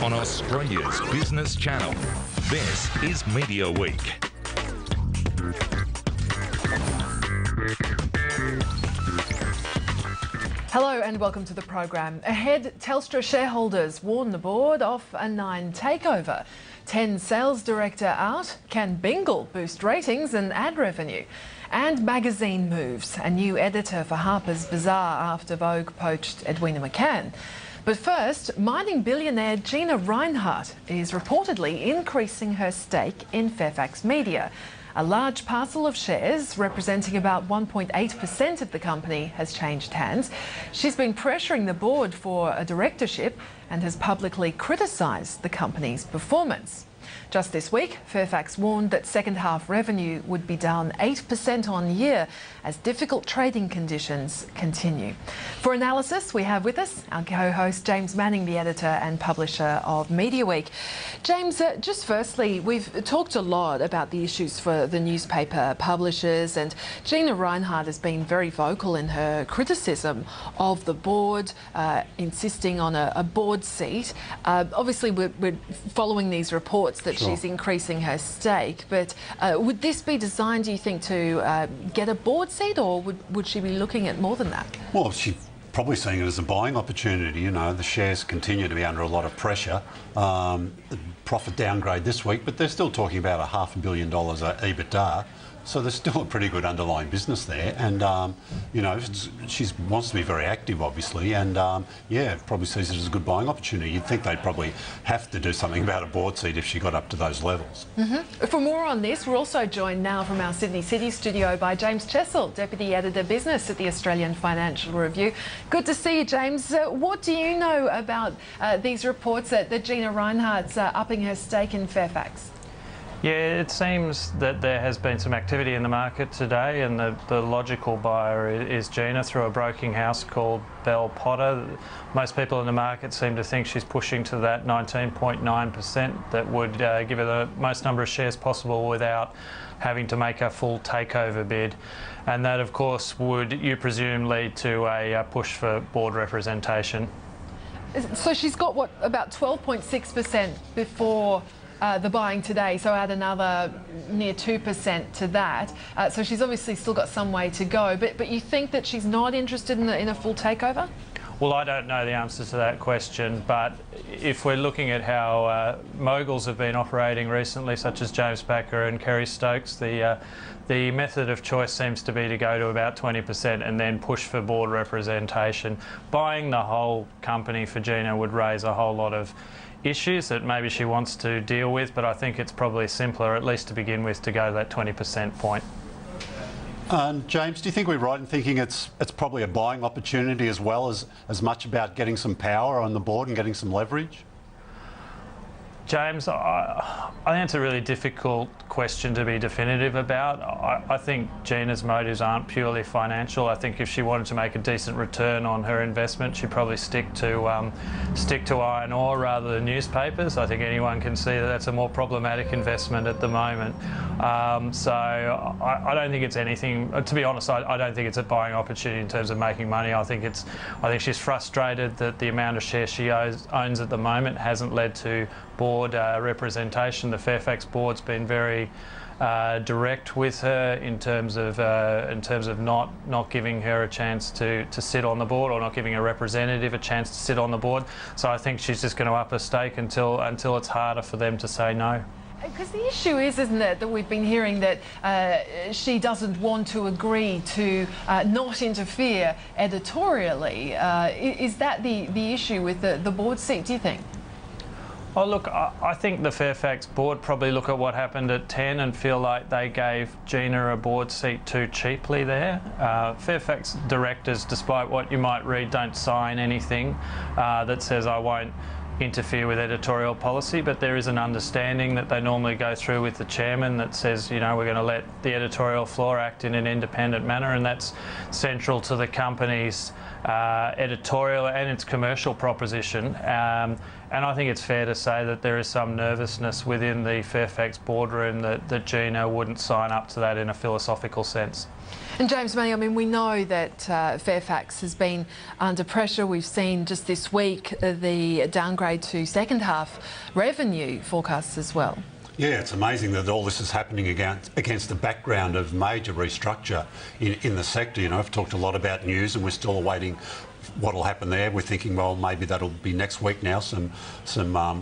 on Australia's business channel. This is Mediaweek. Hello and welcome to the program. Ahead, Telstra shareholders warn the board of a Nine takeover. 10 sales director out. Can Bingle boost ratings and ad revenue? And magazine moves. A new editor for Harper's Bazaar after Vogue poached Edwina McCann. But first, mining billionaire Gina Rinehart is reportedly increasing her stake in Fairfax Media. A large parcel of shares, representing about 1.8% of the company, has changed hands. She's been pressuring the board for a directorship and has publicly criticised the company's performance. Just this week, Fairfax warned that second half revenue would be down 8% on year as difficult trading conditions continue. For analysis, we have with us our co-host James Manning, the editor and publisher of Mediaweek. James, just firstly, we've talked a lot about the issues for the newspaper publishers, and Gina Rinehart has been very vocal in her criticism of the board, insisting on a board seat. Obviously, we're following these reports that she's increasing her stake, but would this be designed, do you think, to get a board seat, or would she be looking at more than that? Well, she's probably seeing it as a buying opportunity. You know, the shares continue to be under a lot of pressure. The profit downgrade this week, but they're still talking about $500 million EBITDA. So there's still a pretty good underlying business there, and you know, she wants to be very active, obviously, and yeah, probably sees it as a good buying opportunity. You'd think they'd probably have to do something about a board seat if she got up to those levels. For more on this, we're also joined now from our Sydney City studio by James Chessell, Deputy Editor Business at the Australian Financial Review. Good to see you, James. What do you know about these reports that Gina Rinehart's upping her stake in Fairfax? Yeah, it seems that there has been some activity in the market today, and the logical buyer is Gina through a broking house called Bell Potter. Most people in the market seem to think she's pushing to that 19.9% that would give her the most number of shares possible without having to make a full takeover bid. And that, of course, would, you presume, lead to a push for board representation. So she's got, what, about 12.6% before the buying today, so add another near 2% to that. So she's obviously still got some way to go. But you think that she's not interested in a full takeover? Well, I don't know the answer to that question, but if we're looking at how moguls have been operating recently, such as James Packer and Kerry Stokes, the method of choice seems to be to go to about 20% and then push for board representation. Buying the whole company for Gina would raise a whole lot of issues that maybe she wants to deal with, but I think it's probably simpler, at least to begin with, to go to that 20% point. James, do you think we're right in thinking it's probably a buying opportunity as well as much about getting some power on the board and getting some leverage? James, I think it's a really difficult question to be definitive about. I think Gina's motives aren't purely financial. I think if she wanted to make a decent return on her investment, she'd probably stick to iron ore rather than newspapers. I think anyone can see that that's a more problematic investment at the moment. So I don't think it's anything. To be honest, I don't think it's a buying opportunity in terms of making money. I think she's frustrated that the amount of shares she owns at the moment hasn't led to board representation. The Fairfax board's been very direct with her in terms of not giving her a chance to sit on the board, or not giving a representative a chance to sit on the board. So I think she's just going to up her stake until it's harder for them to say no. Because the issue is, isn't it, that we've been hearing that she doesn't want to agree to not interfere editorially. Is that the issue with the board seat, do you think? Oh, look, I think the Fairfax board probably look at what happened at 10 and feel like they gave Gina a board seat too cheaply there. Fairfax directors, despite what you might read, don't sign anything that says I won't interfere with editorial policy, but there is an understanding that they normally go through with the chairman that says, you know, we're going to let the editorial floor act in an independent manner, and that's central to the company's editorial and its commercial proposition. And I think it's fair to say that there is some nervousness within the Fairfax boardroom that Gina wouldn't sign up to that in a philosophical sense. And James May, I mean, we know that Fairfax has been under pressure. We've seen just this week the downgrade to second half revenue forecasts as well. Yeah, it's amazing that all this is happening against the background of major restructure in the sector. You know, I've talked a lot about news and we're still awaiting what will happen there. We're thinking, well, maybe that'll be next week now, some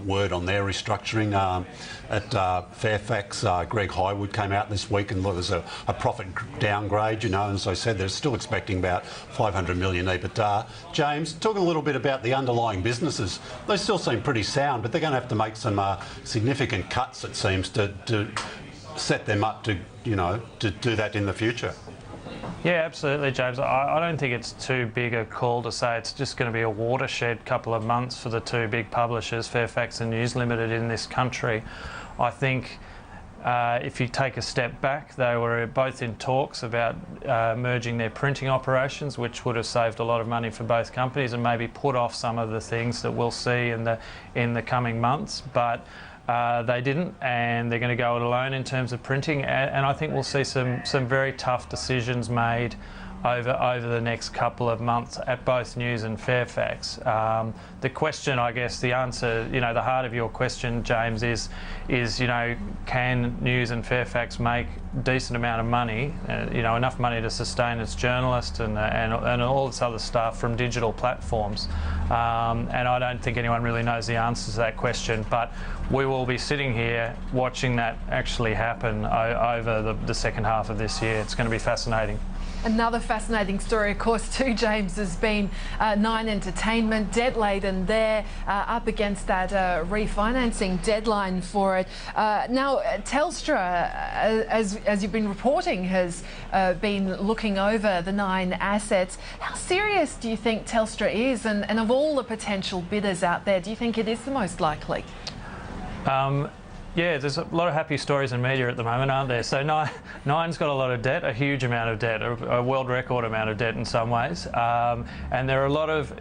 word on their restructuring. At Fairfax, Greg Highwood came out this week and there was a profit downgrade, you know, and as I said, they're still expecting about 500 million EBITDA. James, talk a little bit about the underlying businesses. They still seem pretty sound, but they're going to have to make some significant cuts, it seems, to set them up to, you know, to do that in the future. Yeah, absolutely, James. I don't think it's too big a call to say it's just going to be a watershed couple of months for the two big publishers, Fairfax and News Limited, in this country. I think if you take a step back, they were both in talks about merging their printing operations, which would have saved a lot of money for both companies and maybe put off some of the things that we'll see in the coming months. But they didn't, and they're going to go it alone in terms of printing, and I think we'll see some very tough decisions made over the next couple of months at both News and Fairfax. The question, I guess, the answer, you know, the heart of your question, James, is you know, can News and Fairfax make a decent amount of money, you know, enough money to sustain its journalists and all this other stuff from digital platforms? And I don't think anyone really knows the answer to that question, but we will be sitting here watching that actually happen over the second half of this year. It's going to be fascinating. Another fascinating story, of course, too, James, has been Nine Entertainment, debt-laden there, up against that refinancing deadline for it. Now, Telstra, as you've been reporting, has been looking over the Nine assets. How serious do you think Telstra is? And of all the potential bidders out there, do you think it is the most likely? Yeah, there's a lot of happy stories in media at the moment, aren't there? So Nine's got a lot of debt, a huge amount of debt, a world record amount of debt in some ways. And there are a lot of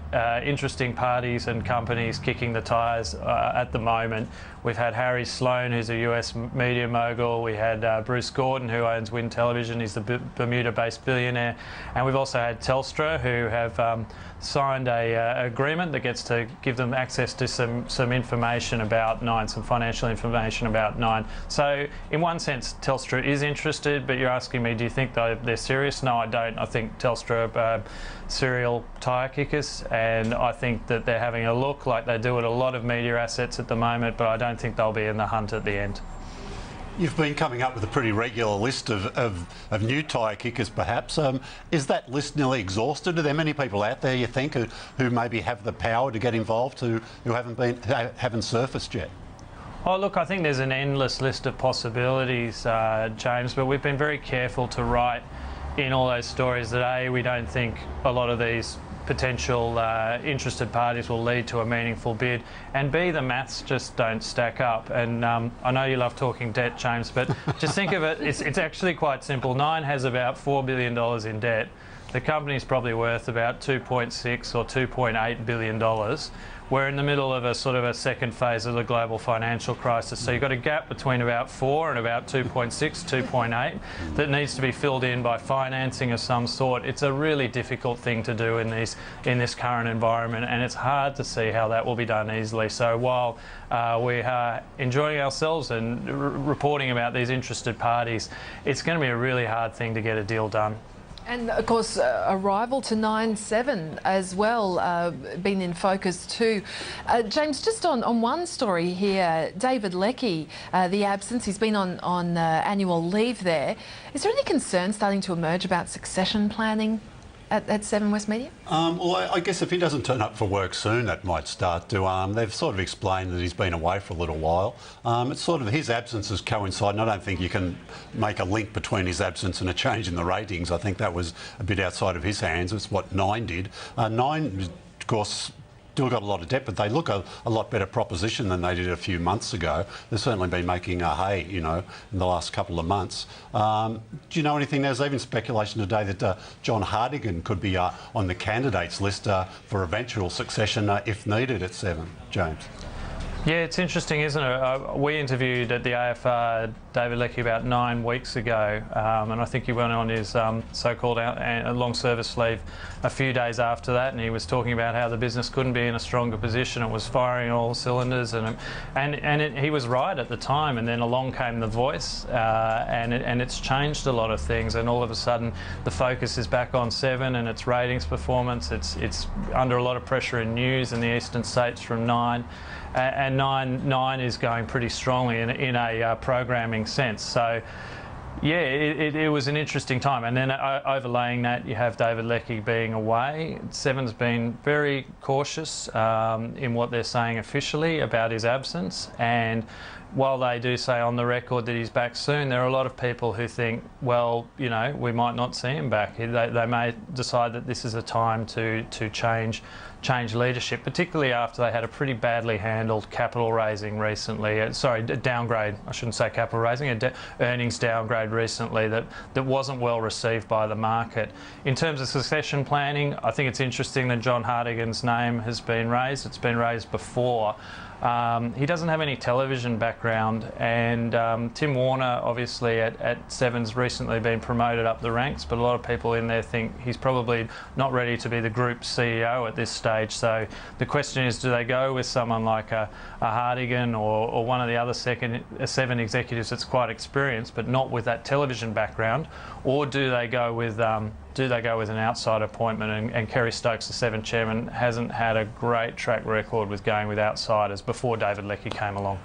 interesting parties and companies kicking the tyres at the moment. We've had Harry Sloan, who's a US media mogul. We had Bruce Gordon, who owns Win Television. He's the Bermuda-based billionaire. And we've also had Telstra, who have signed an agreement that gets to give them access to some information about Nine, some financial information about Nine. So in one sense, Telstra is interested, but you're asking me, do you think they're serious? No, I don't. I think Telstra are serial tyre kickers, and I think that they're having a look like they do at a lot of media assets at the moment, but I don't think they'll be in the hunt at the end. You've been coming up with a pretty regular list of new tyre kickers, perhaps. Is that list nearly exhausted? Are there many people out there, you think, who maybe have the power to get involved, who haven't surfaced yet? Oh, look, I think there's an endless list of possibilities, James, but we've been very careful to write in all those stories that A, we don't think a lot of these potential interested parties will lead to a meaningful bid, and B, the maths just don't stack up. And I know you love talking debt, James, but just think of it, it's actually quite simple. Nine has about $4 billion in debt. The company's probably worth about $2.6 or $2.8 billion. We're in the middle of a sort of a second phase of the global financial crisis. So you've got a gap between about 4 and about 2.6, 2.8 that needs to be filled in by financing of some sort. It's a really difficult thing to do in this current environment, and it's hard to see how that will be done easily. So while we are enjoying ourselves and reporting about these interested parties, it's going to be a really hard thing to get a deal done. And of course, a rival to 9/7 as well, been in focus too. James, just on one story here, David Leckie, the absence, he's been on annual leave there. Is there any concern starting to emerge about succession planning at 7 West Media? Well, I guess if he doesn't turn up for work soon, that might start to... they've sort of explained that he's been away for a little while. It's sort of his absence has coincided, and I don't think you can make a link between his absence and a change in the ratings. I think that was a bit outside of his hands. It's what Nine did. Nine, of course, still got a lot of debt, but they look a lot better proposition than they did a few months ago. They've certainly been making hay, you know, in the last couple of months. Do you know anything? There's even speculation today that John Hartigan could be on the candidates list for eventual succession if needed at 7, James. Yeah, it's interesting, isn't it? We interviewed at the AFR David Leckie about 9 weeks ago, and I think he went on his so-called long service leave a few days after that, and he was talking about how the business couldn't be in a stronger position. It was firing all cylinders, and he was right at the time. And then along came The Voice, and it's changed a lot of things. And all of a sudden, the focus is back on Seven and its ratings performance. It's under a lot of pressure in news in the eastern states from Nine. And Nine is going pretty strongly in a programming sense. So, yeah, it was an interesting time. And then overlaying that, you have David Leckie being away. Seven's been very cautious in what they're saying officially about his absence. And while they do say on the record that he's back soon, there are a lot of people who think, well, you know, we might not see him back. They may decide that this is a time to change leadership, particularly after they had a pretty badly handled capital raising recently. Sorry, downgrade. I shouldn't say capital raising. Earnings downgrade recently that wasn't well received by the market. In terms of succession planning, I think it's interesting that John Hartigan's name has been raised. It's been raised before. He doesn't have any television background, and Tim Warner, obviously at Seven's recently been promoted up the ranks, but a lot of people in there think he's probably not ready to be the group CEO at this stage. So the question is, do they go with someone like a Hartigan or one of the other Seven executives that's quite experienced but not with that television background, or do they go with an outside appointment? And Kerry Stokes, the Seven chairman, hasn't had a great track record with going with outsiders before David Leckie came along.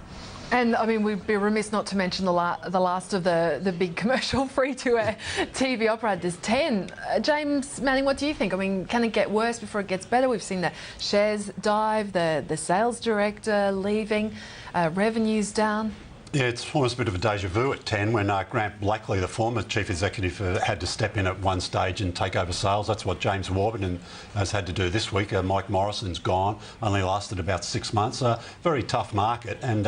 And I mean, we'd be remiss not to mention the last of the big commercial free-to-air TV operators, 10. James Manning, what do you think? I mean, can it get worse before it gets better? We've seen the shares dive, the sales director leaving, revenues down. Yeah, it's almost a bit of a deja vu at 10 when Grant Blackley, the former chief executive, had to step in at one stage and take over sales. That's what James Warburton has had to do this week. Mike Morrison's gone, only lasted about 6 months. Very tough market, and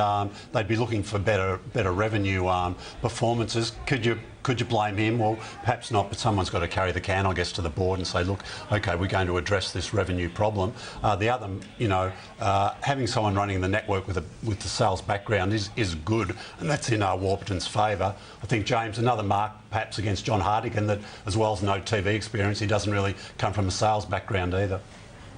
they'd be looking for better revenue performances. Could you blame him? Well, perhaps not, but someone's got to carry the can, I guess, to the board and say, look, OK, we're going to address this revenue problem. The other, you know, having someone running the network with the sales background is good, and that's in Warburton's favour. I think, James, another mark perhaps against John Hartigan, that as well as no TV experience, he doesn't really come from a sales background either.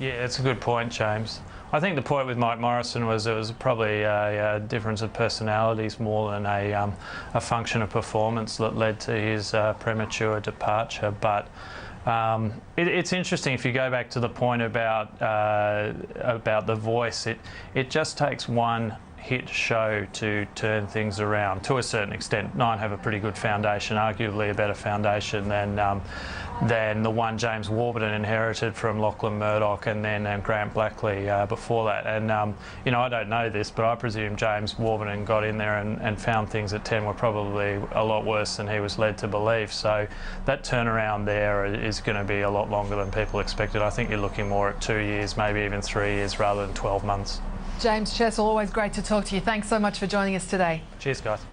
Yeah, it's a good point, James. I think the point with Mike Morrison was it was probably a difference of personalities more than a function of performance that led to his premature departure. But it's interesting, if you go back to the point about The Voice, it just takes one hit show to turn things around to a certain extent. Nine have a pretty good foundation, arguably a better foundation than the one James Warburton inherited from Lachlan Murdoch and then Grant Blackley before that. And you know, I don't know this, but I presume James Warburton got in there and found things at 10 were probably a lot worse than he was led to believe. So that turnaround there is going to be a lot longer than people expected. I think you're looking more at 2 years, maybe even 3 years, rather than 12 months. James Chessel, always great to talk to you. Thanks so much for joining us today. Cheers, guys.